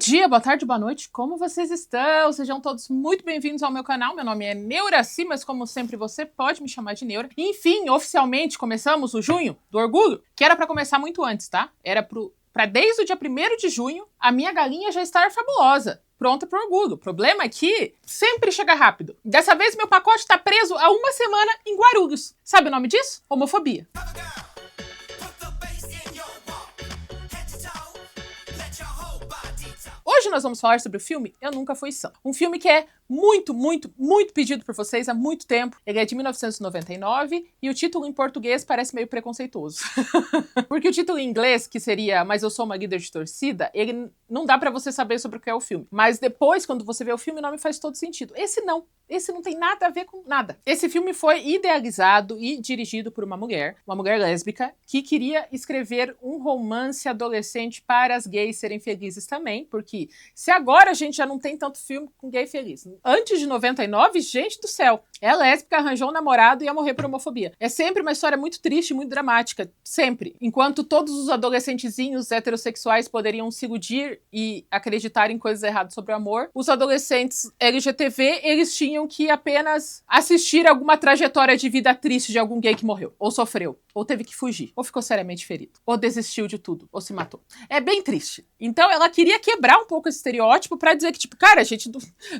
dia, boa tarde, boa noite, como vocês estão? Sejam todos muito bem-vindos ao meu canal. Meu nome é Neuraci, mas como sempre você pode me chamar de Neura. Enfim, oficialmente começamos o junho do orgulho, que era pra começar muito antes, tá? Era pra desde o dia 1º de junho a minha galinha já estar fabulosa, pronta pro orgulho. O problema é que sempre chega rápido. Dessa vez meu pacote tá preso há uma semana em Guarulhos. Sabe o nome disso? Homofobia. Hoje nós vamos falar sobre o filme Eu Nunca Fui Sã. Um filme que é muito pedido por vocês há muito tempo. Ele é de 1999 e o título em português parece meio preconceituoso. Porque o título em inglês, que seria Mas Eu Sou Uma Líder de Torcida, ele não dá pra você saber sobre o que é o filme. Mas depois, quando você vê o filme, o nome faz todo sentido. Esse não tem nada a ver com nada. Esse filme foi idealizado e dirigido por uma mulher lésbica, que queria escrever um romance adolescente para as gays serem felizes também, porque se agora a gente já não tem tanto filme com gay feliz. Antes de 99, gente do céu, é lésbica, arranjou um namorado e ia morrer por homofobia. É sempre uma história muito triste, muito dramática, sempre. Enquanto todos os adolescentezinhos heterossexuais poderiam se iludir e acreditar em coisas erradas sobre o amor, os adolescentes LGTV, eles tinham que apenas assistir alguma trajetória de vida triste de algum gay que morreu, ou sofreu, ou teve que fugir, ou ficou seriamente ferido, ou desistiu de tudo, ou se matou. É bem triste. Então ela queria quebrar um pouco esse estereótipo pra dizer que, tipo, cara, a gente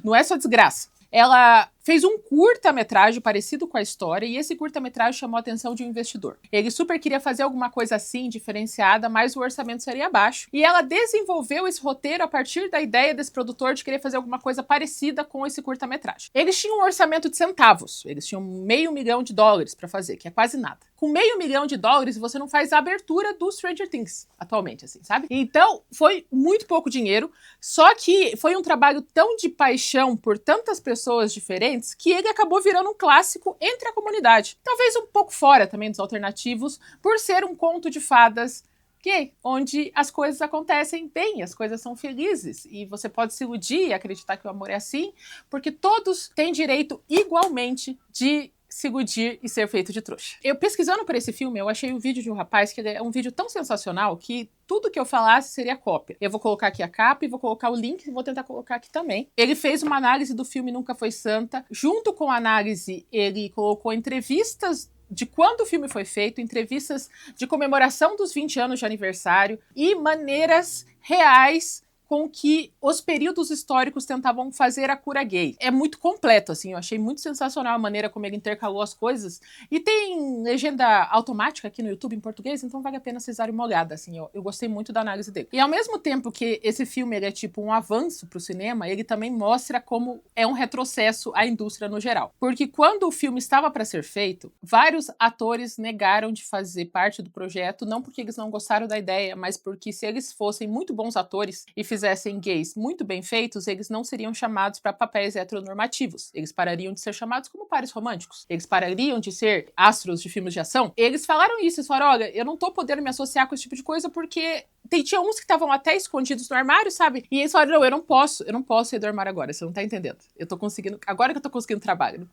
não é só desgraça. Ela fez um curta-metragem parecido com a história e esse curta-metragem chamou a atenção de um investidor. Ele super queria fazer alguma coisa assim, diferenciada, mas o orçamento seria baixo. E ela desenvolveu esse roteiro a partir da ideia desse produtor de querer fazer alguma coisa parecida com esse curta-metragem. Eles tinham um orçamento de centavos, eles tinham $500 mil para fazer, que é quase nada. Com $500 mil você não faz a abertura do Stranger Things, atualmente, assim, sabe? Então, foi muito pouco dinheiro, só que foi um trabalho tão de paixão por tantas pessoas diferentes que ele acabou virando um clássico entre a comunidade. Talvez um pouco fora também dos alternativos, por ser um conto de fadas gay, onde as coisas acontecem bem, as coisas são felizes, e você pode se iludir e acreditar que o amor é assim, porque todos têm direito igualmente de se iludir e ser feito de trouxa. Eu pesquisando por esse filme, eu achei um vídeo de um rapaz que é um vídeo tão sensacional que tudo que eu falasse seria cópia. Eu vou colocar aqui a capa e vou colocar o link e vou tentar colocar aqui também. Ele fez uma análise do filme Nunca Foi Santa. Junto com a análise, ele colocou entrevistas de quando o filme foi feito, entrevistas de comemoração dos 20 anos de aniversário e maneiras reais com que os períodos históricos tentavam fazer a cura gay. É muito completo, assim, eu achei muito sensacional a maneira como ele intercalou as coisas. E tem legenda automática aqui no YouTube em português, então vale a pena vocês darem uma olhada, assim, eu gostei muito da análise dele. E ao mesmo tempo que esse filme ele é tipo um avanço pro cinema, ele também mostra como é um retrocesso à indústria no geral. Porque quando o filme estava para ser feito, vários atores negaram de fazer parte do projeto, não porque eles não gostaram da ideia, mas porque se eles fossem muito bons atores e fizessem gays muito bem feitos, eles não seriam chamados para papéis heteronormativos. Eles parariam de ser chamados como pares românticos. Eles parariam de ser astros de filmes de ação. Eles falaram isso, eles falaram, olha, eu não tô podendo me associar com esse tipo de coisa porque tinha uns que estavam até escondidos no armário, sabe? E eles falaram, não, eu não posso sair do armário agora, você não tá entendendo. Eu tô conseguindo, agora que eu tô conseguindo trabalho.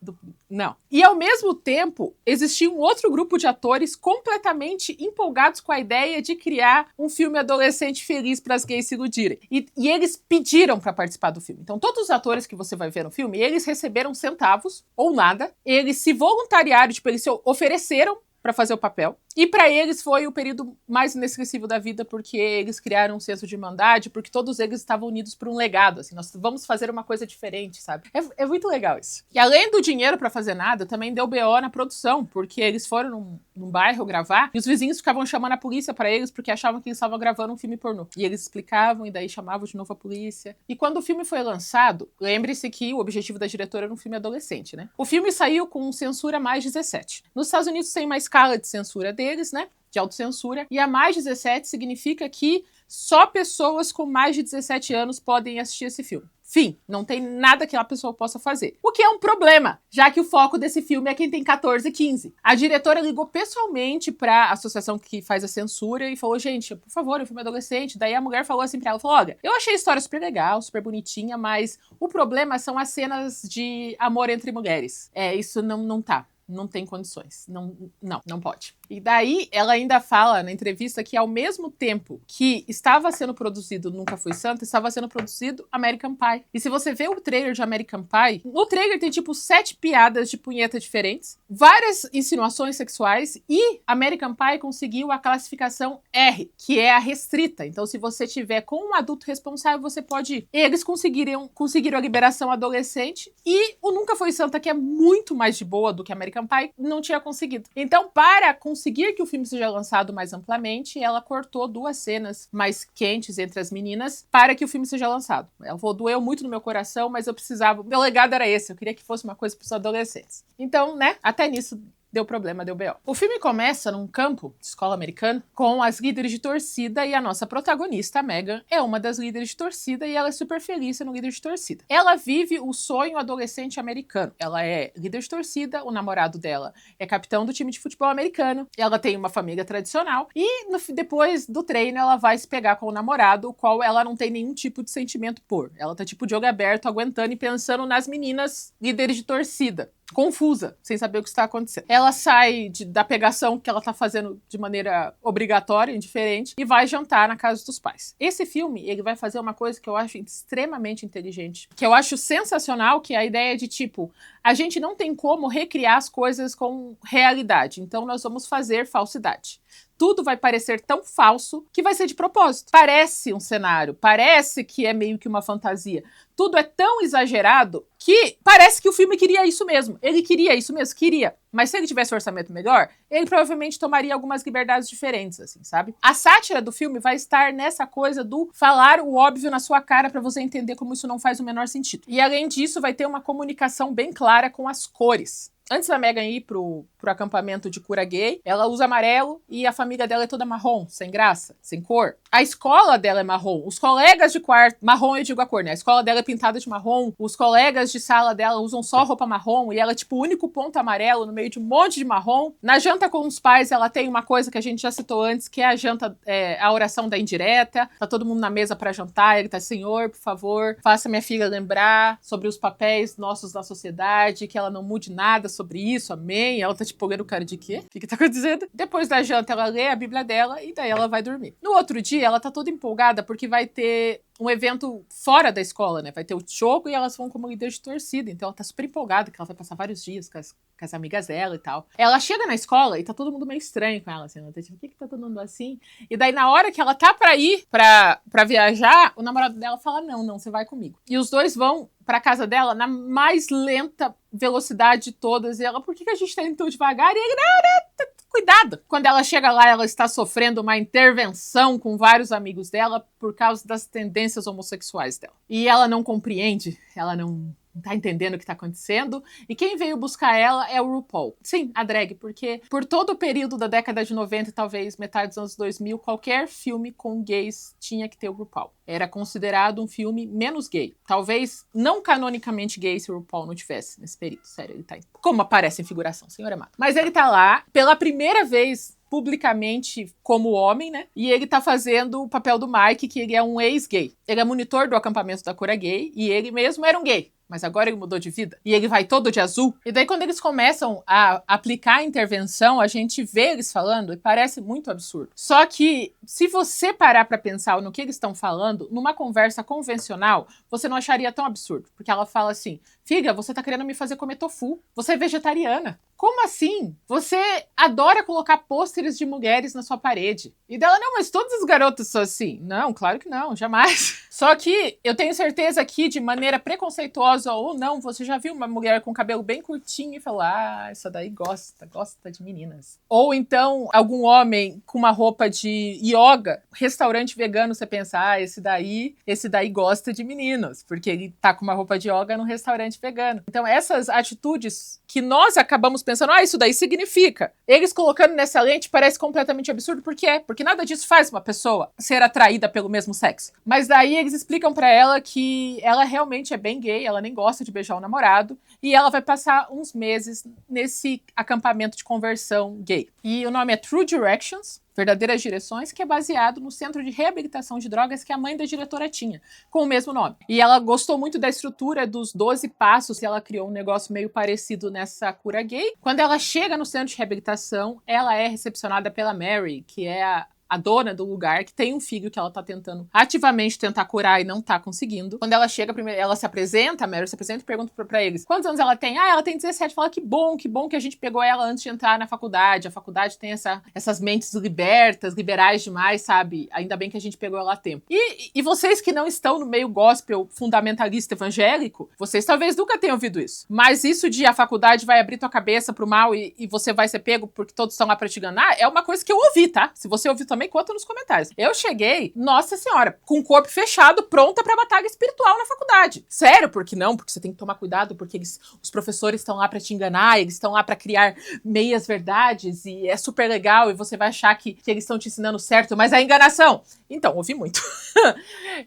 Não. E ao mesmo tempo, existia um outro grupo de atores completamente empolgados com a ideia de criar um filme adolescente feliz para as gays se iludirem. E eles pediram para participar do filme. Então todos os atores que você vai ver no filme, eles receberam centavos ou nada. Eles se voluntariaram, tipo, eles se ofereceram para fazer o papel. E para eles foi o período mais inesquecível da vida, porque eles criaram um senso de irmandade, porque todos eles estavam unidos por um legado, assim, nós vamos fazer uma coisa diferente, sabe? É muito legal isso. E além do dinheiro para fazer nada, também deu BO na produção, porque eles foram num bairro gravar, e os vizinhos ficavam chamando a polícia para eles, porque achavam que eles estavam gravando um filme pornô. E eles explicavam, e daí chamavam de novo a polícia. E quando o filme foi lançado, lembre-se que o objetivo da diretora era um filme adolescente, né? O filme saiu com censura mais 17. Nos Estados Unidos tem uma escala de censura deles, né? De autocensura. E a mais 17 significa que só pessoas com mais de 17 anos podem assistir esse filme. Fim, não tem nada que a pessoa possa fazer. O que é um problema, já que o foco desse filme é quem tem 14 e 15. A diretora ligou pessoalmente pra associação que faz a censura e falou, gente, por favor, o filme é adolescente. Daí a mulher falou assim pra ela, falou, olha, eu achei a história super legal, super bonitinha, mas o problema são as cenas de amor entre mulheres. Isso não tá. Não tem condições. Não pode. E daí ela ainda fala na entrevista que ao mesmo tempo que estava sendo produzido Nunca Fui Santa, estava sendo produzido American Pie. E se você vê o trailer de American Pie, no trailer tem tipo 7 piadas de punheta diferentes, várias insinuações sexuais, e American Pie conseguiu a classificação R, que é a restrita. Então se você tiver com um adulto responsável, você pode ir. Eles conseguiram a liberação adolescente, e o Nunca Foi Santa, que é muito mais de boa do que American Pie, não tinha conseguido. Então, para conseguir que o filme seja lançado mais amplamente, ela cortou 2 cenas mais quentes entre as meninas para que o filme seja lançado. Ela falou, doeu muito no meu coração, mas eu precisava, meu legado era esse, eu queria que fosse uma coisa para os adolescentes. Então, né, até nisso deu problema, deu B.O. O filme começa num campo de escola americana com as líderes de torcida, e a nossa protagonista, a Megan, é uma das líderes de torcida, e ela é super feliz sendo líder de torcida. Ela vive o sonho adolescente americano. Ela é líder de torcida, o namorado dela é capitão do time de futebol americano, ela tem uma família tradicional, e depois do treino ela vai se pegar com o namorado, o qual ela não tem nenhum tipo de sentimento por. Ela tá tipo de olho aberto, aguentando e pensando nas meninas líderes de torcida. Confusa, sem saber o que está acontecendo. Ela sai da pegação que ela tá fazendo de maneira obrigatória, indiferente, e vai jantar na casa dos pais. Esse filme, ele vai fazer uma coisa que eu acho extremamente inteligente, que eu acho sensacional, que é a ideia de, tipo, a gente não tem como recriar as coisas com realidade, então nós vamos fazer falsidade. Tudo vai parecer tão falso que vai ser de propósito. Parece um cenário, parece que é meio que uma fantasia. Tudo é tão exagerado que parece que o filme queria isso mesmo. Ele queria isso mesmo? Queria. Mas se ele tivesse um orçamento melhor, ele provavelmente tomaria algumas liberdades diferentes, assim, sabe? A sátira do filme vai estar nessa coisa do falar o óbvio na sua cara pra você entender como isso não faz o menor sentido. E além disso, vai ter uma comunicação bem clara com as cores. Antes da Megan ir pro acampamento de cura gay, ela usa amarelo e a família dela é toda marrom, sem graça, sem cor. A escola dela é marrom. Os colegas de quarto... Marrom, eu digo a cor, né? A escola dela é pintada de marrom. Os colegas de sala dela usam só roupa marrom. E ela é tipo o único ponto amarelo no meio de um monte de marrom. Na janta com os pais, ela tem uma coisa que a gente já citou antes, que é a janta, a oração da indireta. Tá todo mundo na mesa pra jantar. Ele tá, Senhor, por favor, faça minha filha lembrar sobre os papéis nossos na sociedade, que ela não mude nada sobre isso, amém. Ela tá tipo olhando o cara de quê? O que tá acontecendo? Depois da janta, ela lê a Bíblia dela e daí ela vai dormir. No outro dia, ela tá toda empolgada porque vai ter um evento fora da escola, né? Vai ter o jogo e elas vão como líder de torcida. Então ela tá super empolgada, que ela vai passar vários dias com as amigas dela e tal. Ela chega na escola e tá todo mundo meio estranho com ela, assim. Ela tá tipo, por que tá todo mundo assim? E daí, na hora que ela tá pra ir pra viajar, o namorado dela fala, não, você vai comigo. E os dois vão pra casa dela na mais lenta velocidade de todas. E ela, por que a gente tá indo tão devagar? E ele, não, cuidado! Quando ela chega lá, ela está sofrendo uma intervenção com vários amigos dela por causa das tendências homossexuais dela. E ela não compreende, ela não tá entendendo o que tá acontecendo. E quem veio buscar ela é o RuPaul. Sim, a drag, porque por todo o período da década de 90 e talvez metade dos anos 2000, qualquer filme com gays tinha que ter o RuPaul. Era considerado um filme menos gay. Talvez não canonicamente gay se o RuPaul não tivesse nesse período. Sério, ele tá aí. Como aparece em figuração, senhor amado. Mas ele tá lá pela primeira vez publicamente como homem, né? E ele tá fazendo o papel do Mike, que ele é um ex-gay. Ele é monitor do acampamento da cura gay e ele mesmo era um gay. Mas agora ele mudou de vida. E ele vai todo de azul. E daí quando eles começam a aplicar a intervenção, a gente vê eles falando e parece muito absurdo. Só que se você parar pra pensar no que eles estão falando, numa conversa convencional, você não acharia tão absurdo. Porque ela fala assim, filha, você tá querendo me fazer comer tofu. Você é vegetariana. Como assim? Você adora colocar pôsteres de mulheres na sua parede. E dela, não, mas todas as garotas são assim. Não, claro que não, jamais. Só que eu tenho certeza que, de maneira preconceituosa ou não, você já viu uma mulher com cabelo bem curtinho e falou, essa daí gosta de meninas. Ou então, algum homem com uma roupa de yoga, restaurante vegano, você pensa, esse daí gosta de meninos, porque ele tá com uma roupa de yoga no restaurante vegano. Então, essas atitudes que nós acabamos pensando, isso daí significa. Eles colocando nessa lente parece completamente absurdo, por quê? Porque nada disso faz uma pessoa ser atraída pelo mesmo sexo. Mas daí eles explicam pra ela que ela realmente é bem gay, ela nem também gosta de beijar o namorado, e ela vai passar uns meses nesse acampamento de conversão gay. E o nome é True Directions, Verdadeiras Direções, que é baseado no centro de reabilitação de drogas que a mãe da diretora tinha, com o mesmo nome. E ela gostou muito da estrutura dos 12 passos, e ela criou um negócio meio parecido nessa cura gay. Quando ela chega no centro de reabilitação, ela é recepcionada pela Mary, que é a dona do lugar, que tem um filho que ela tá tentando ativamente tentar curar e não tá conseguindo. Quando ela chega, primeiro, ela se apresenta, a Mary se apresenta e pergunta pra eles quantos anos ela tem. Ah, ela tem 17. Fala que bom que a gente pegou ela antes de entrar na faculdade. A faculdade tem essas mentes libertas, liberais demais, sabe? Ainda bem que a gente pegou ela a tempo. E vocês que não estão no meio gospel fundamentalista evangélico, vocês talvez nunca tenham ouvido isso. Mas isso de a faculdade vai abrir tua cabeça pro mal e você vai ser pego porque todos estão lá pra te enganar, é uma coisa que eu ouvi, tá? Se você ouviu também, conta nos comentários. Eu cheguei, nossa senhora, com o corpo fechado, pronta pra batalha espiritual na faculdade. Sério, porque não? Porque você tem que tomar cuidado, porque os professores estão lá pra te enganar, eles estão lá pra criar meias verdades, e é super legal, e você vai achar que eles estão te ensinando certo, mas é enganação. Então, ouvi muito.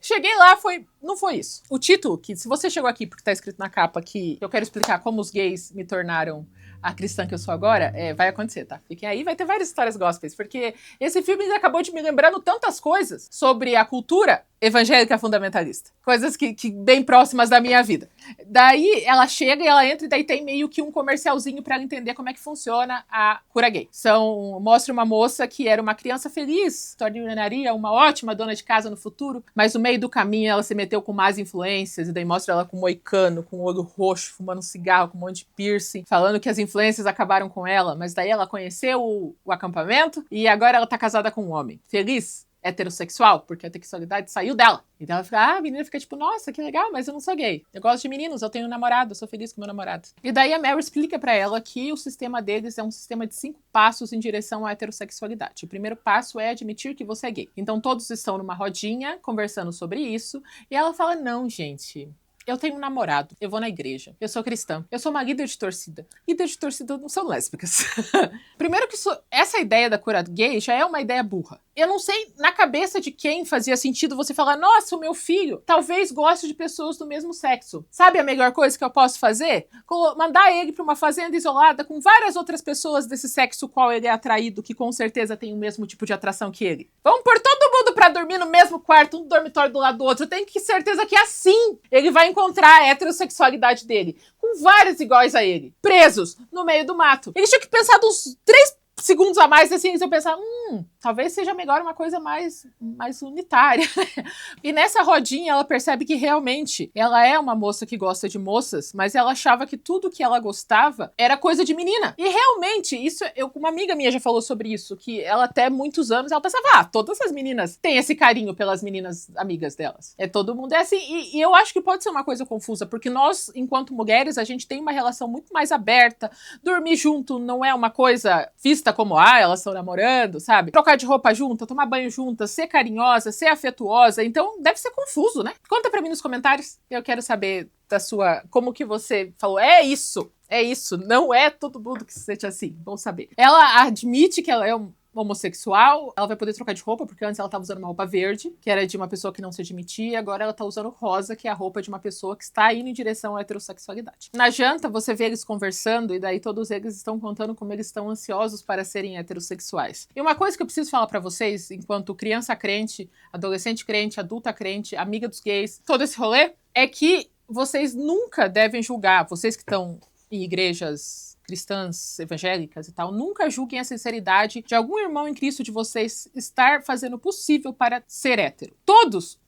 Cheguei lá, não foi isso. O título, que se você chegou aqui porque tá escrito na capa que eu quero explicar como os gays me tornaram a cristã que eu sou agora, vai acontecer, tá? Fiquem aí, vai ter várias histórias gospels, porque esse filme acabou de me lembrando tantas coisas sobre a cultura evangélica fundamentalista. Coisas que bem próximas da minha vida. Daí ela chega e ela entra e daí tem meio que um comercialzinho pra ela entender como é que funciona a cura gay. Mostra uma moça que era uma criança feliz, tornaria uma ótima dona de casa no futuro, mas no meio do caminho ela se meteu com más influências e daí mostra ela com moicano, com o olho roxo, fumando um cigarro, com um monte de piercing, falando que as influências acabaram com ela, mas daí ela conheceu o acampamento e agora ela tá casada com um homem. Feliz? Heterossexual, porque a sexualidade saiu dela. Então ela fica, a menina fica tipo, nossa, que legal, mas eu não sou gay. Eu gosto de meninos, eu tenho um namorado, eu sou feliz com meu namorado. E daí a Mary explica pra ela que o sistema deles é um sistema de 5 passos em direção à heterossexualidade. O primeiro passo é admitir que você é gay. Então todos estão numa rodinha, conversando sobre isso, e ela fala, não, gente, eu tenho um namorado, eu vou na igreja, eu sou cristã, eu sou uma líder de torcida. Líder de torcida não são lésbicas. Primeiro que essa ideia da cura gay já é uma ideia burra. Eu não sei na cabeça de quem fazia sentido você falar, nossa, o meu filho talvez goste de pessoas do mesmo sexo. Sabe a melhor coisa que eu posso fazer? Mandar ele para uma fazenda isolada com várias outras pessoas desse sexo qual ele é atraído, que com certeza tem o mesmo tipo de atração que ele. Vamos pôr todo mundo para dormir no mesmo quarto, um dormitório do lado do outro. Eu tenho que ter certeza que assim ele vai encontrar a heterossexualidade dele, com vários iguais a ele, presos no meio do mato. Eles tinham que pensar uns 3 segundos a mais, assim, eu pensar, talvez seja melhor uma coisa mais unitária. E nessa rodinha ela percebe que realmente ela é uma moça que gosta de moças, mas ela achava que tudo que ela gostava era coisa de menina. E realmente, uma amiga minha já falou sobre isso, que ela até muitos anos, ela pensava, todas as meninas têm esse carinho pelas meninas amigas delas. Todo mundo é assim. E eu acho que pode ser uma coisa confusa, porque nós, enquanto mulheres, a gente tem uma relação muito mais aberta. Dormir junto não é uma coisa vista como, elas estão namorando, sabe? Trocar de roupa junto, tomar banho juntas, ser carinhosa, ser afetuosa. Então, deve ser confuso, né? Conta pra mim nos comentários. Eu quero saber como que você falou, é isso, não é todo mundo que se sente assim. Vamos saber. Ela admite que ela é homossexual, ela vai poder trocar de roupa, porque antes ela estava usando uma roupa verde, que era de uma pessoa que não se admitia, e agora ela tá usando rosa, que é a roupa de uma pessoa que está indo em direção à heterossexualidade. Na janta, você vê eles conversando, e daí todos eles estão contando como eles estão ansiosos para serem heterossexuais. E uma coisa que eu preciso falar pra vocês, enquanto criança crente, adolescente crente, adulta crente, amiga dos gays, todo esse rolê, é que vocês nunca devem julgar, vocês que estão em igrejas cristãs, evangélicas e tal, nunca julguem a sinceridade de algum irmão em Cristo de vocês estar fazendo o possível para ser hétero. Todos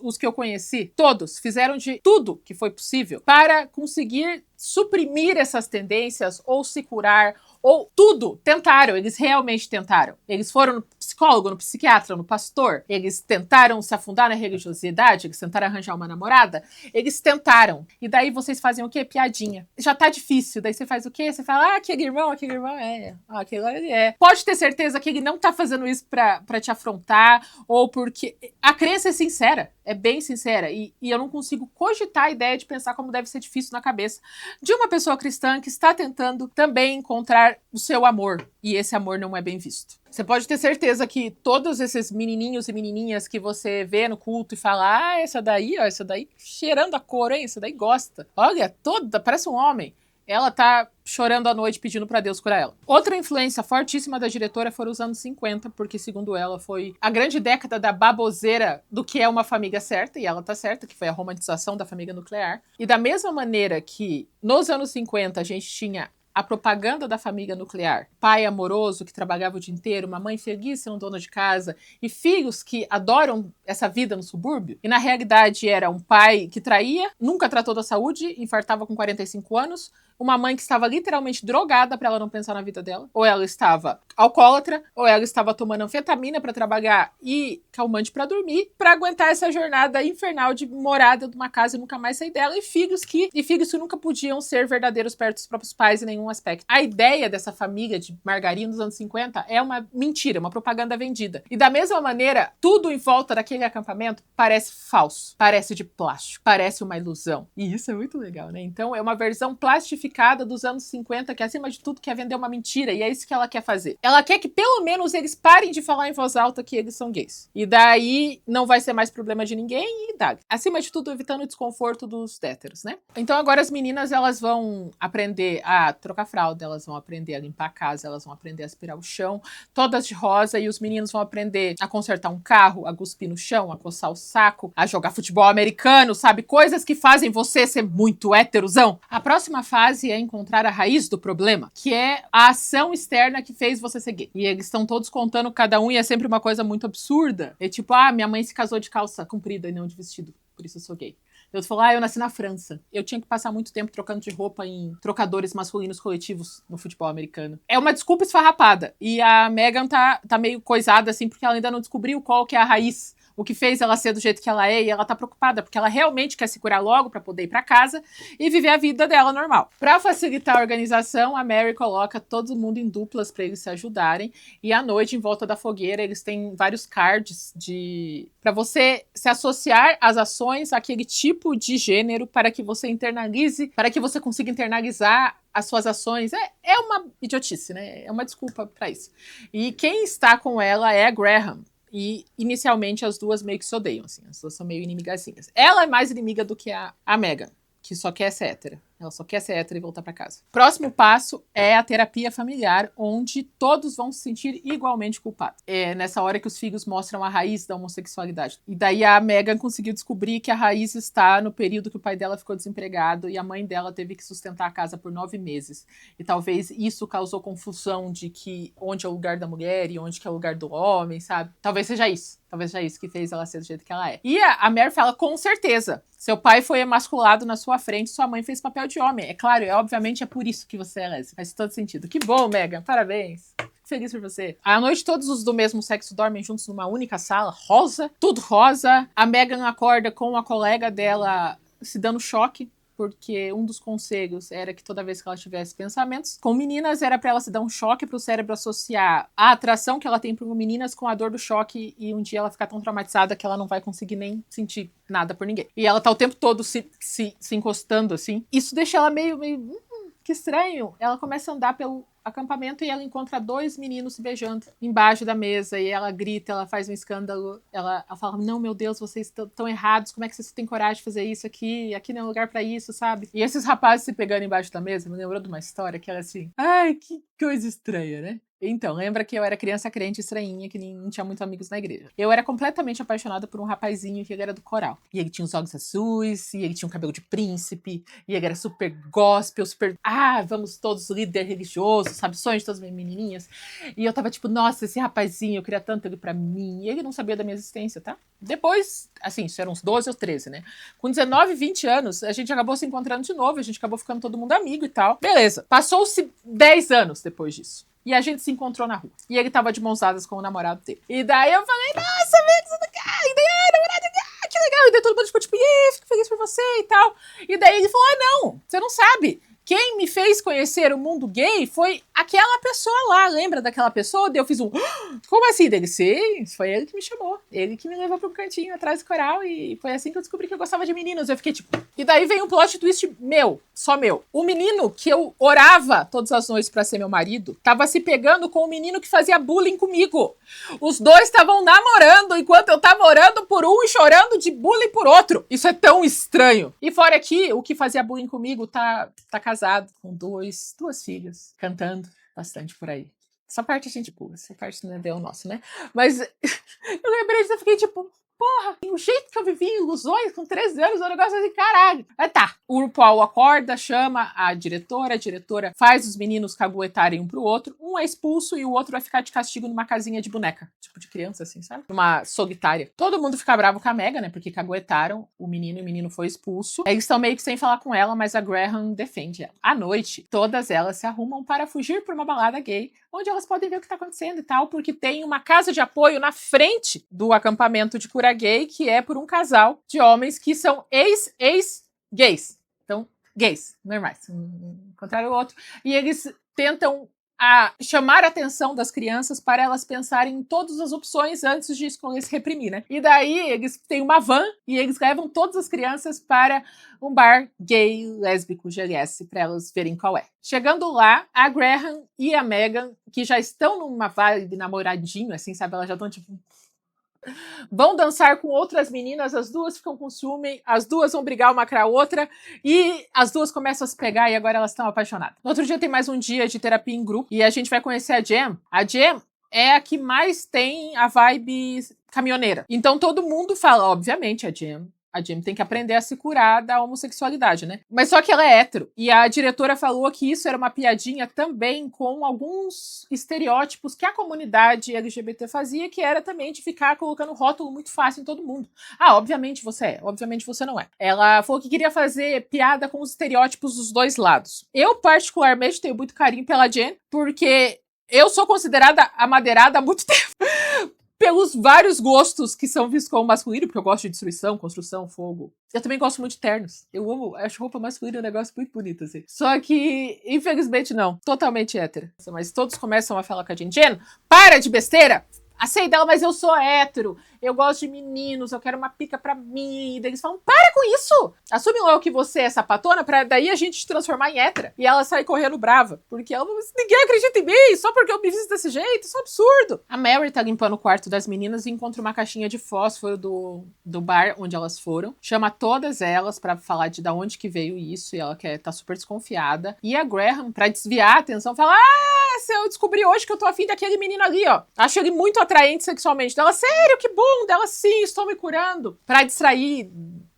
os que eu conheci, todos fizeram de tudo que foi possível para conseguir suprimir essas tendências ou se curar, ou tudo. Tentaram, eles realmente tentaram. Eles foram no psicólogo, no psiquiatra, no pastor. Eles tentaram se afundar na religiosidade, eles tentaram arranjar uma namorada. Eles tentaram. E daí vocês fazem o quê? Piadinha. Já tá difícil. Daí você faz o quê? Você fala, aquele irmão é. Aquele ali é. Pode ter certeza que ele não tá fazendo isso pra te afrontar, ou porque a crença é sincera. É bem sincera. E eu não consigo cogitar a ideia de pensar como deve ser difícil na cabeça de uma pessoa cristã que está tentando também encontrar o seu amor. E esse amor não é bem visto. Você pode ter certeza que todos esses menininhos e menininhas que você vê no culto e fala, ah, essa daí, ó, essa daí cheirando a cor, hein? Essa daí gosta. Olha, toda, parece um homem. Ela tá chorando à noite pedindo pra Deus curar ela. Outra influência fortíssima da diretora foram os anos 50, porque segundo ela foi a grande década da baboseira do que é uma família certa, e ela tá certa, que foi a romantização da família nuclear. E da mesma maneira que nos anos 50 a gente tinha a propaganda da família nuclear, pai amoroso que trabalhava o dia inteiro, uma mãe feliz sendo dona de casa e filhos que adoram essa vida no subúrbio. E na realidade era um pai que traía, nunca tratou da saúde, infartava com 45 anos, uma mãe que estava literalmente drogada para ela não pensar na vida dela, ou ela estava alcoólatra, ou ela estava tomando anfetamina para trabalhar e calmante para dormir, para aguentar essa jornada infernal de morada de uma casa e nunca mais sair dela, e filhos que nunca podiam ser verdadeiros perto dos próprios pais em nenhum aspecto. A ideia dessa família de margarina dos anos 50 é uma mentira, uma propaganda vendida. E da mesma maneira, tudo em volta daquele acampamento parece falso, parece de plástico, parece uma ilusão. E isso é muito legal, né? Então é uma versão plastificada dos anos 50, que acima de tudo quer vender uma mentira, e é isso que ela quer fazer. Ela quer que pelo menos eles parem de falar em voz alta que eles são gays. E daí não vai ser mais problema de ninguém e dá. Acima de tudo, evitando o desconforto dos héteros, né? Então agora as meninas, elas vão aprender a trocar fralda, elas vão aprender a limpar a casa, elas vão aprender a aspirar o chão, todas de rosa, e os meninos vão aprender a consertar um carro, a cuspir no chão, a coçar o saco, a jogar futebol americano, sabe? Coisas que fazem você ser muito héterozão. A próxima fase é encontrar a raiz do problema, que é a ação externa que fez você ser gay. E eles estão todos contando cada um, e é sempre uma coisa muito absurda. É tipo, ah, minha mãe se casou de calça comprida e não de vestido, por isso eu sou gay. Eu falo, ah, eu nasci na França. Eu tinha que passar muito tempo trocando de roupa em trocadores masculinos coletivos no futebol americano. É uma desculpa esfarrapada. E a Meghan tá meio coisada, assim, porque ela ainda não descobriu qual que é a raiz, o que fez ela ser do jeito que ela é, e ela tá preocupada, porque ela realmente quer se curar logo pra poder ir pra casa e viver a vida dela normal. Pra facilitar a organização, a Mary coloca todo mundo em duplas pra eles se ajudarem, e à noite, em volta da fogueira, eles têm vários cards pra você se associar às ações àquele tipo de gênero, para que você internalize, para que você consiga internalizar as suas ações. É uma idiotice, né? É uma desculpa pra isso. E quem está com ela é a Graham. E, inicialmente, as duas meio que se odeiam, assim. As duas são meio inimigazinhas. Ela é mais inimiga do que a Meghan, que só quer ser hétera. Ela só quer ser hétera e voltar pra casa. Próximo passo é a terapia familiar, onde todos vão se sentir igualmente culpados. É nessa hora que os filhos mostram a raiz da homossexualidade. E daí a Meghan conseguiu descobrir que a raiz está no período que o pai dela ficou desempregado e a mãe dela teve que sustentar a casa por 9 meses. E talvez isso causou confusão de que onde é o lugar da mulher e onde que é o lugar do homem, sabe? Talvez seja isso. Talvez seja isso que fez ela ser do jeito que ela é. E a Mary fala, com certeza, seu pai foi emasculado na sua frente, sua mãe fez papel de homem. É claro, obviamente é por isso que você é lésbica. Faz todo sentido. Que bom, Meghan. Parabéns. Fico feliz por você. À noite, todos os do mesmo sexo dormem juntos numa única sala, rosa, tudo rosa. A Meghan acorda com a colega dela se dando choque, porque um dos conselhos era que toda vez que ela tivesse pensamentos com meninas, era pra ela se dar um choque pro cérebro associar a atração que ela tem por meninas com a dor do choque, e um dia ela ficar tão traumatizada que ela não vai conseguir nem sentir nada por ninguém. E ela tá o tempo todo se encostando, assim. Isso deixa ela meio que estranho. Ela começa a andar pelo acampamento e ela encontra 2 meninos se beijando embaixo da mesa, e ela grita, ela faz um escândalo, ela fala, não, meu Deus, vocês estão errados, como é que vocês têm coragem de fazer isso aqui não é lugar pra isso, sabe? E esses rapazes se pegando embaixo da mesa me lembrou de uma história que era assim, ai, que coisa estranha, né? Então, lembra que eu era criança crente estranhinha, que não tinha muitos amigos na igreja. Eu era completamente apaixonada por um rapazinho que ele era do coral. E ele tinha os olhos azuis, e ele tinha um cabelo de príncipe, e ele era super gospel, super... Ah, vamos todos líder religioso, sabe? Sonho de todas as menininhas. E eu tava tipo, nossa, esse rapazinho, eu queria tanto ele pra mim. E ele não sabia da minha existência, tá? Depois, assim, isso eram uns 12 ou 13, né? Com 19, 20 anos, a gente acabou se encontrando de novo, a gente acabou ficando todo mundo amigo e tal. Beleza. Passou-se 10 anos depois disso. E a gente se encontrou na rua. E ele tava de mãos dadas com o namorado dele. E daí eu falei, nossa, amigo, você tá cá. E daí, namorado, que legal. E daí todo mundo ficou tipo, fico feliz por você e tal. E daí ele falou, não, você não sabe. Quem me fez conhecer o mundo gay foi aquela pessoa lá. Lembra daquela pessoa? Daí eu fiz um... Como assim? Dele, sim, foi ele que me chamou. Ele que me levou para um cantinho atrás do coral e foi assim que eu descobri que eu gostava de meninos. Eu fiquei tipo... E daí vem um plot twist meu, só meu. O menino que eu orava todas as noites para ser meu marido tava se pegando com o menino que fazia bullying comigo. Os dois estavam namorando enquanto eu tava orando por um e chorando de bullying por outro. Isso é tão estranho. E fora aqui, o que fazia bullying comigo tá casado com duas filhas, cantando bastante por aí. Essa parte a gente pula, essa parte não é o nosso, né? Mas eu lembrei disso, eu fiquei tipo, porra, o jeito que eu vivi em ilusões com 13 anos, é um negócio assim, caralho. Tá, o RuPaul acorda, chama a diretora faz os meninos caguetarem um pro outro, um é expulso e o outro vai ficar de castigo numa casinha de boneca, tipo de criança assim, sabe? Numa solitária. Todo mundo fica bravo com a Megan, né, porque caguetaram o menino foi expulso. Eles estão meio que sem falar com ela, mas a Graham defende ela. À noite, todas elas se arrumam para fugir por uma balada gay, onde elas podem ver o que tá acontecendo e tal, porque tem uma casa de apoio na frente do acampamento de cura gay, que é por um casal de homens que são ex-gays. Então, gays, normais. Encontraram o outro. E eles tentam chamar a atenção das crianças para elas pensarem em todas as opções antes de escolher se reprimir, né? E daí eles têm uma van e eles levam todas as crianças para um bar gay, lésbico, GLS, para elas verem qual é. Chegando lá, a Graham e a Megan, que já estão numa vibe namoradinho, assim, sabe? Elas já estão tipo... Vão dançar com outras meninas, as duas ficam com ciúme, as duas vão brigar uma com a outra e as duas começam a se pegar e agora elas estão apaixonadas. No outro dia tem mais um dia de terapia em grupo e a gente vai conhecer a Jem. A Jem é a que mais tem a vibe caminhoneira. Então todo mundo fala, obviamente, a Jem tem que aprender a se curar da homossexualidade, né? Mas só que ela é hétero. E a diretora falou que isso era uma piadinha também com alguns estereótipos que a comunidade LGBT fazia, que era também de ficar colocando rótulo muito fácil em todo mundo. Obviamente você é, obviamente você não é. Ela falou que queria fazer piada com os estereótipos dos dois lados. Eu, particularmente, tenho muito carinho pela Jen, porque eu sou considerada amadeirada há muito tempo. Pelos vários gostos que são vistos como masculino, porque eu gosto de destruição, construção, fogo. Eu também gosto muito de ternos. Eu amo, acho roupa masculina um negócio muito bonito, assim. Só que, infelizmente, não. Totalmente hétero. Mas todos começam a falar com a Jen. Jen, para de besteira! Aceita dela, mas eu sou hétero. Eu gosto de meninos, eu quero uma pica pra mim. E daí eles falam, para com isso! Assume logo que você é sapatona pra daí a gente te transformar em hétera. E ela sai correndo brava. Porque ela ninguém acredita em mim, só porque eu me visto desse jeito, isso é um absurdo. A Mary tá limpando o quarto das meninas e encontra uma caixinha de fósforo do bar onde elas foram. Chama todas elas pra falar de onde que veio isso. E ela tá super desconfiada. E a Graham, pra desviar a atenção, fala, eu descobri hoje que eu tô afim daquele menino ali, ó. Acho ele muito atraente sexualmente. Dela, sério, que bom. Dela, sim, estou me curando. Pra distrair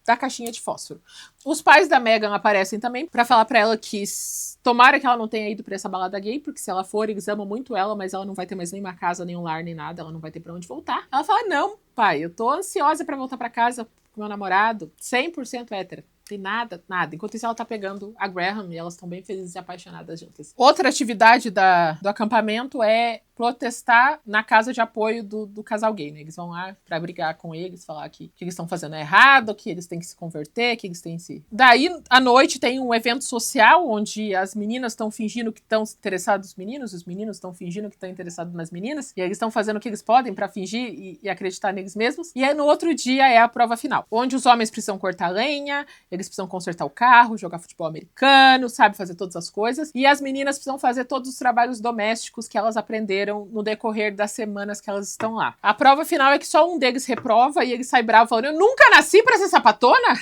da caixinha de fósforo. Os pais da Megan aparecem também pra falar pra ela que tomara que ela não tenha ido pra essa balada gay, porque se ela for, eles amam muito ela, mas ela não vai ter mais nenhuma casa, nem um lar, nem nada. Ela não vai ter pra onde voltar. Ela fala, não, pai, eu tô ansiosa pra voltar pra casa com meu namorado, 100% hétero. Tem nada. Enquanto isso, ela tá pegando a Graham e elas estão bem felizes e apaixonadas juntas. Outra atividade do acampamento é protestar na casa de apoio do casal gay, né? Eles vão lá pra brigar com eles, falar que eles estão fazendo errado, que eles têm que se converter, que eles têm que se... Daí, à noite, tem um evento social onde as meninas estão fingindo que estão interessadas nos meninos, os meninos estão fingindo que estão interessados nas meninas, e eles estão fazendo o que eles podem pra fingir e acreditar neles mesmos. E aí, no outro dia, é a prova final, onde os homens precisam cortar lenha, eles precisam consertar o carro, jogar futebol americano, sabe, fazer todas as coisas. E as meninas precisam fazer todos os trabalhos domésticos que elas aprenderam no decorrer das semanas que elas estão lá. A prova final é que só um deles reprova e ele sai bravo falando, eu nunca nasci pra ser sapatona?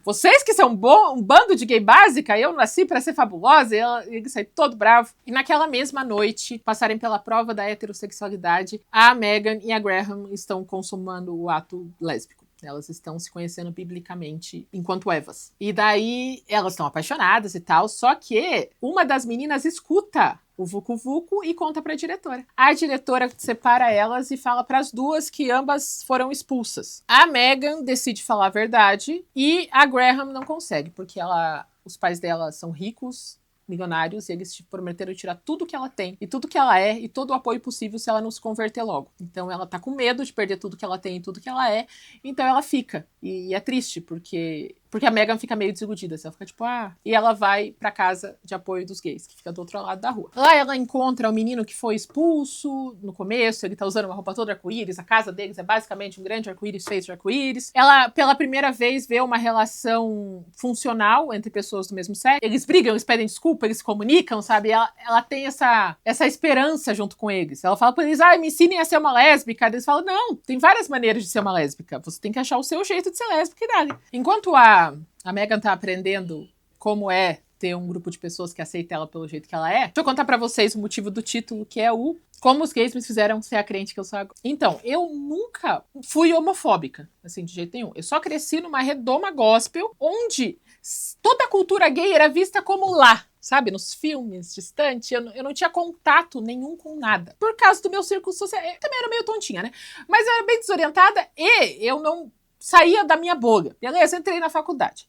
Vocês que são um bando de gay básica, eu nasci pra ser fabulosa? E ele sai todo bravo. E naquela mesma noite, passarem pela prova da heterossexualidade, a Megan e a Graham estão consumando o ato lésbico. Elas estão se conhecendo biblicamente enquanto Evas. E daí, elas estão apaixonadas e tal, só que uma das meninas escuta o vucu-vucu e conta pra diretora. A diretora separa elas e fala pras duas que ambas foram expulsas. A Megan decide falar a verdade e a Graham não consegue, porque os pais dela são ricos, milionários, e eles prometeram tirar tudo que ela tem, e tudo que ela é, e todo o apoio possível se ela não se converter logo. Então ela tá com medo de perder tudo que ela tem e tudo que ela é, então ela fica. E é triste, porque Porque a Meghan fica meio desiludida, assim, ela fica tipo, E ela vai pra casa de apoio dos gays, que fica do outro lado da rua. Lá ela encontra o menino que foi expulso no começo, ele tá usando uma roupa toda arco-íris, a casa deles é basicamente um grande arco-íris feito de arco-íris. Ela, pela primeira vez, vê uma relação funcional entre pessoas do mesmo sexo. Eles brigam, eles pedem desculpa, eles se comunicam, sabe? Ela tem essa esperança junto com eles. Ela fala pra eles, me ensinem a ser uma lésbica. Eles falam, não, tem várias maneiras de ser uma lésbica. Você tem que achar o seu jeito de ser lésbica e dali. Enquanto a Meghan tá aprendendo como é ter um grupo de pessoas que aceita ela pelo jeito que ela é, deixa eu contar pra vocês o motivo do título, que é o Como os gays me fizeram ser a crente que eu sou agora. Então, eu nunca fui homofóbica, assim, de jeito nenhum. Eu só cresci numa redoma gospel, onde toda a cultura gay era vista como lá, sabe? Nos filmes, distante. Eu não tinha contato nenhum com nada. Por causa do meu círculo social. Eu também era meio tontinha, né? Mas eu era bem desorientada e eu não saía da minha bolha. Beleza, entrei na faculdade.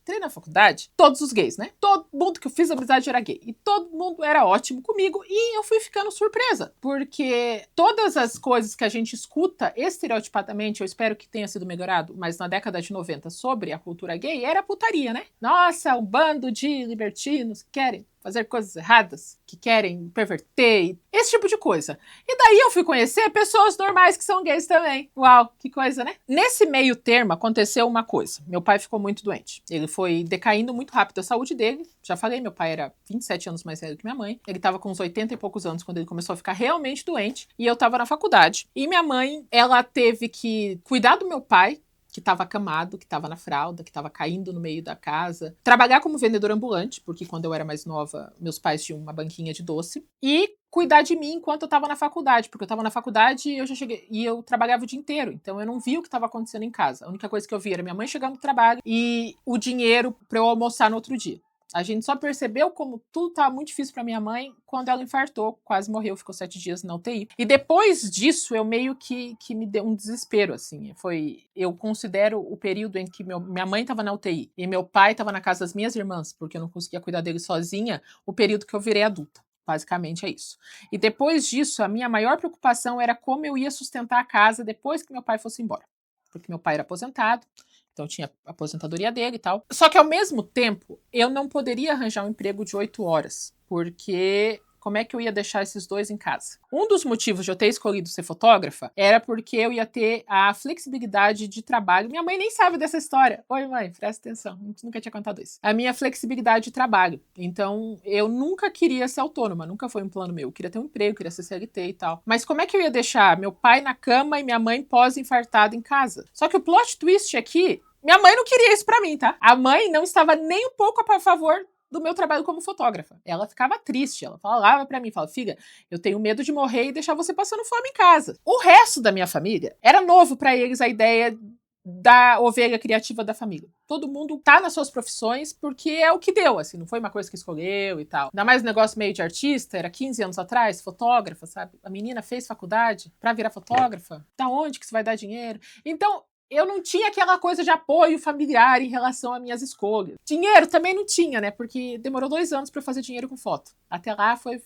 Todos os gays, né? Todo mundo que eu fiz amizade era gay. E todo mundo era ótimo comigo. E eu fui ficando surpresa. Porque todas as coisas que a gente escuta estereotipadamente, eu espero que tenha sido melhorado, mas na década de 90 sobre a cultura gay, era putaria, né? Nossa, um bando de libertinos que querem fazer coisas erradas, que querem perverter, esse tipo de coisa. E daí eu fui conhecer pessoas normais que são gays também. Uau, que coisa, né? Nesse meio termo aconteceu uma coisa. Meu pai ficou muito doente. Ele foi decaindo muito rápido a saúde dele. Já falei, meu pai era 27 anos mais velho que minha mãe. Ele tava com uns 80 e poucos anos quando ele começou a ficar realmente doente. E eu tava na faculdade. E minha mãe, ela teve que cuidar do meu pai, que estava acamado, que estava na fralda, que estava caindo no meio da casa. Trabalhar como vendedora ambulante, porque quando eu era mais nova, meus pais tinham uma banquinha de doce. E cuidar de mim enquanto eu estava na faculdade, porque eu estava na faculdade e eu já cheguei e eu trabalhava o dia inteiro, então eu não via o que estava acontecendo em casa. A única coisa que eu via era minha mãe chegando do trabalho e o dinheiro para eu almoçar no outro dia. A gente só percebeu como tudo estava muito difícil para minha mãe quando ela infartou, quase morreu, ficou 7 dias na UTI. E depois disso, eu meio que me deu um desespero, assim. Eu considero o período em que minha mãe estava na UTI e meu pai estava na casa das minhas irmãs, porque eu não conseguia cuidar dele sozinha, o período que eu virei adulta. Basicamente é isso. E depois disso, a minha maior preocupação era como eu ia sustentar a casa depois que meu pai fosse embora. Porque meu pai era aposentado, então tinha a aposentadoria dele e tal. Só que ao mesmo tempo, eu não poderia arranjar um emprego de 8 horas, porque como é que eu ia deixar esses dois em casa? Um dos motivos de eu ter escolhido ser fotógrafa era porque eu ia ter a flexibilidade de trabalho. Minha mãe nem sabe dessa história. Oi, mãe, presta atenção. Nunca tinha contado isso. A minha flexibilidade de trabalho. Então, eu nunca queria ser autônoma. Nunca foi um plano meu. Eu queria ter um emprego, queria ser CLT e tal. Mas como é que eu ia deixar meu pai na cama e minha mãe pós-infartada em casa? Só que o plot twist aqui, minha mãe não queria isso pra mim, tá? A mãe não estava nem um pouco a favor do meu trabalho como fotógrafa. Ela ficava triste, ela falava pra mim, filha, eu tenho medo de morrer e deixar você passando fome em casa. O resto da minha família era novo pra eles a ideia da ovelha criativa da família. Todo mundo tá nas suas profissões porque é o que deu, assim, não foi uma coisa que escolheu e tal. Ainda mais um negócio meio de artista, era 15 anos atrás, fotógrafa, sabe? A menina fez faculdade pra virar fotógrafa. Da onde que isso vai dar dinheiro? Então, eu não tinha aquela coisa de apoio familiar em relação às minhas escolhas. Dinheiro também não tinha, né? Porque demorou 2 anos pra eu fazer dinheiro com foto. Até lá foi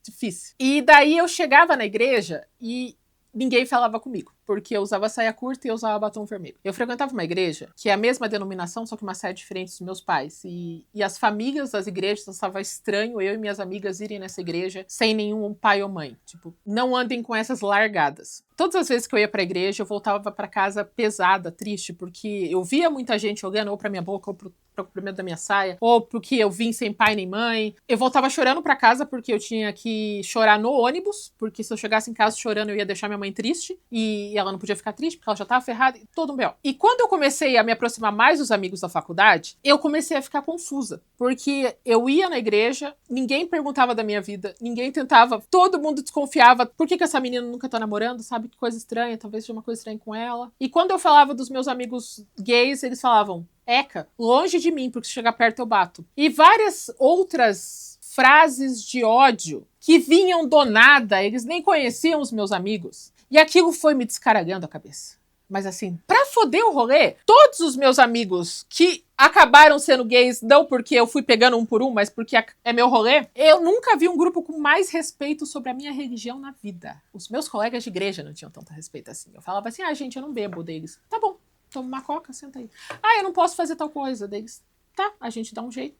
difícil. E daí eu chegava na igreja e ninguém falava comigo, porque eu usava saia curta e eu usava batom vermelho. Eu frequentava uma igreja que é a mesma denominação, só que uma saia diferente dos meus pais. E as famílias das igrejas achavam estranho eu e minhas amigas irem nessa igreja sem nenhum pai ou mãe. Tipo, não andem com essas largadas. Todas as vezes que eu ia pra igreja, eu voltava pra casa pesada, triste, porque eu via muita gente olhando ou pra minha boca ou pro comprimento da minha saia, ou porque eu vim sem pai nem mãe. Eu voltava chorando pra casa porque eu tinha que chorar no ônibus, porque se eu chegasse em casa chorando eu ia deixar minha mãe triste, e ela não podia ficar triste porque ela já tava ferrada, todo um B.O. E quando eu comecei a me aproximar mais dos amigos da faculdade, eu comecei a ficar confusa, porque eu ia na igreja, ninguém perguntava da minha vida, ninguém tentava, todo mundo desconfiava, por que essa menina nunca tá namorando, sabe, que coisa estranha, talvez seja uma coisa estranha com ela. E quando eu falava dos meus amigos gays, eles falavam, Eca, longe de mim, porque se chegar perto eu bato. E várias outras frases de ódio que vinham do nada, eles nem conheciam os meus amigos. E aquilo foi me descaralhando a cabeça. Mas assim, pra foder o rolê, todos os meus amigos que acabaram sendo gays, não porque eu fui pegando um por um, mas porque é meu rolê, eu nunca vi um grupo com mais respeito sobre a minha religião na vida. Os meus colegas de igreja não tinham tanto respeito assim. Eu falava assim, gente, eu não bebo deles. Tá bom. toma uma coca, senta aí. Ah, eu não posso fazer tal coisa. Deles, tá, a gente dá um jeito.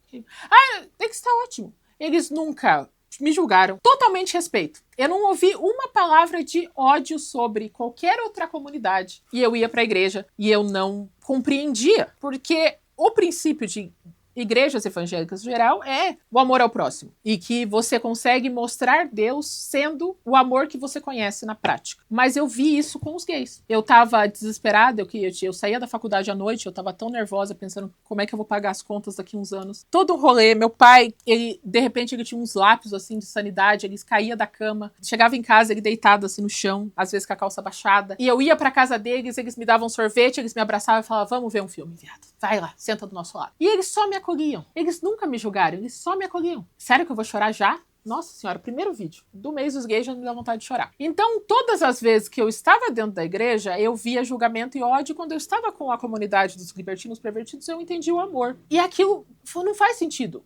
Ah, deles tá ótimo. Eles nunca me julgaram. Totalmente respeito. Eu não ouvi uma palavra de ódio sobre qualquer outra comunidade. E eu ia pra igreja e eu não compreendia. Porque o princípio de igrejas evangélicas no geral é o amor ao próximo. E que você consegue mostrar Deus sendo o amor que você conhece na prática. Mas eu vi isso com os gays. Eu tava desesperada, eu saía da faculdade à noite, eu tava tão nervosa, pensando como é que eu vou pagar as contas daqui a uns anos. Todo um rolê, meu pai, de repente ele tinha uns lápis assim de sanidade, ele caía da cama, chegava em casa, ele deitado assim no chão, às vezes com a calça baixada. E eu ia pra casa deles, eles me davam sorvete, eles me abraçavam e falavam, vamos ver um filme, viado. Vai lá, senta do nosso lado. E eles só me acolhiam. Eles nunca me julgaram, eles só me acolhiam. Sério que eu vou chorar já? Nossa senhora, primeiro vídeo do mês dos gays já me dá vontade de chorar. Então, todas as vezes que eu estava dentro da igreja, eu via julgamento e ódio. Quando eu estava com a comunidade dos libertinos pervertidos, eu entendi o amor. E aquilo não faz sentido.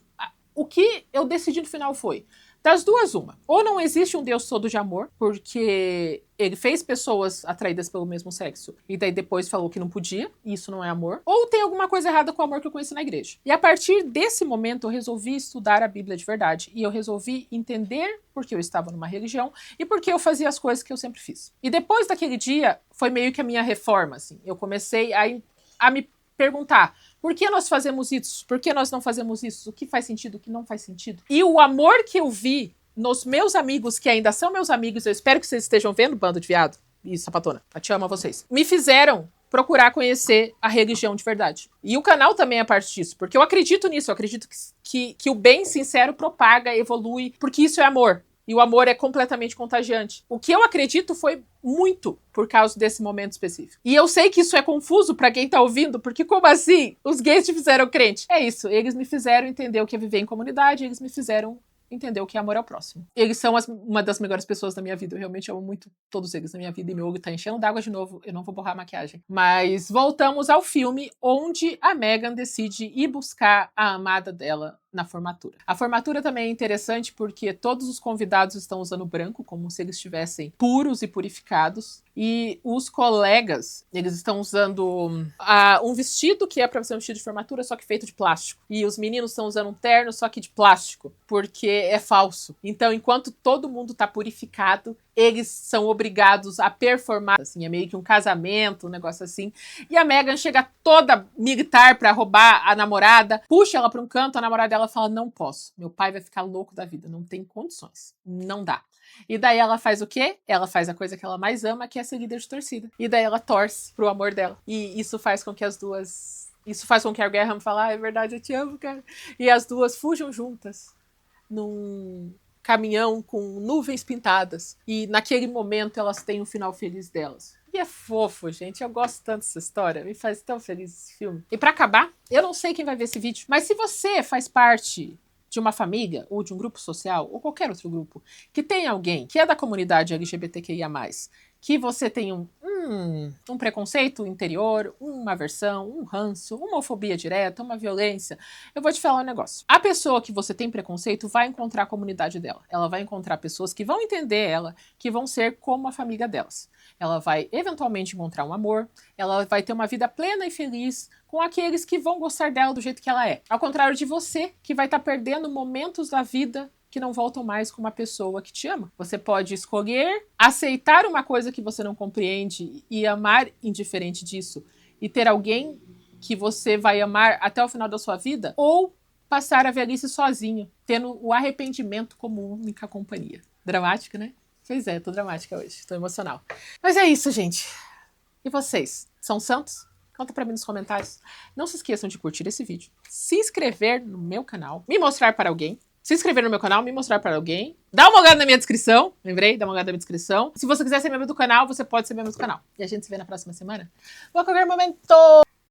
O que eu decidi no final foi, das duas, uma. Ou não existe um Deus todo de amor, porque ele fez pessoas atraídas pelo mesmo sexo e daí depois falou que não podia, e isso não é amor. Ou tem alguma coisa errada com o amor que eu conheci na igreja. E a partir desse momento eu resolvi estudar a Bíblia de verdade. E eu resolvi entender porque eu estava numa religião e porque eu fazia as coisas que eu sempre fiz. E depois daquele dia, foi meio que a minha reforma, assim. Eu comecei a me perguntar, por que nós fazemos isso? Por que nós não fazemos isso? O que faz sentido? O que não faz sentido? E o amor que eu vi nos meus amigos, que ainda são meus amigos, eu espero que vocês estejam vendo, bando de viado e sapatona, eu te amo a vocês, me fizeram procurar conhecer a religião de verdade. E o canal também é parte disso, porque eu acredito nisso, eu acredito que o bem sincero propaga, evolui, porque isso é amor. E o amor é completamente contagiante. O que eu acredito foi muito por causa desse momento específico. E eu sei que isso é confuso pra quem tá ouvindo, porque como assim? Os gays te fizeram crente. É isso, eles me fizeram entender o que é viver em comunidade, eles me fizeram entender o que é amor ao próximo. Eles são uma das melhores pessoas da minha vida. Eu realmente amo muito todos eles na minha vida. E meu olho tá enchendo d'água de novo. Eu não vou borrar a maquiagem. Mas voltamos ao filme onde a Megan decide ir buscar a amada dela na formatura. A formatura também é interessante porque todos os convidados estão usando branco, como se eles estivessem puros e purificados. E os colegas, eles estão usando um vestido que é para ser um vestido de formatura, só que feito de plástico. E os meninos estão usando um terno, só que de plástico, porque é falso. Então, enquanto todo mundo tá purificado, eles são obrigados a performar, assim, é meio que um casamento, um negócio assim. E a Megan chega toda militar pra roubar a namorada, puxa ela pra um canto, a namorada dela fala, não posso, meu pai vai ficar louco da vida, não tem condições, não dá. E daí ela faz o quê? Ela faz a coisa que ela mais ama, que é ser líder de torcida. E daí ela torce pro amor dela. E isso faz com que as duas... Isso faz com que a Graham fale, é verdade, eu te amo, cara. E as duas fujam juntas num caminhão com nuvens pintadas. E naquele momento elas têm um final feliz delas. E é fofo, gente. Eu gosto tanto dessa história. Me faz tão feliz esse filme. E pra acabar, eu não sei quem vai ver esse vídeo, mas se você faz parte de uma família, ou de um grupo social, ou qualquer outro grupo, que tem alguém que é da comunidade LGBTQIA+, que você tem um preconceito interior, uma aversão, um ranço, uma homofobia direta, uma violência, eu vou te falar um negócio. A pessoa que você tem preconceito vai encontrar a comunidade dela. Ela vai encontrar pessoas que vão entender ela, que vão ser como a família delas. Ela vai eventualmente encontrar um amor, ela vai ter uma vida plena e feliz com aqueles que vão gostar dela do jeito que ela é. Ao contrário de você, que vai estar perdendo momentos da vida que não voltam mais com uma pessoa que te ama. Você pode escolher aceitar uma coisa que você não compreende e amar indiferente disso, e ter alguém que você vai amar até o final da sua vida, ou passar a velhice sozinho, tendo o arrependimento como única companhia. Dramática, né? Pois é, tô dramática hoje, tô emocional. Mas é isso, gente. E vocês? São santos? Conta pra mim nos comentários. Não se esqueçam de curtir esse vídeo, se inscrever no meu canal, me mostrar para alguém, se inscrever no meu canal, me mostrar para alguém, dá uma olhada na minha descrição, lembrei? Dá uma olhada na minha descrição. Se você quiser ser membro do canal, você pode ser membro do canal. E a gente se vê na próxima semana. Ou a qualquer momento!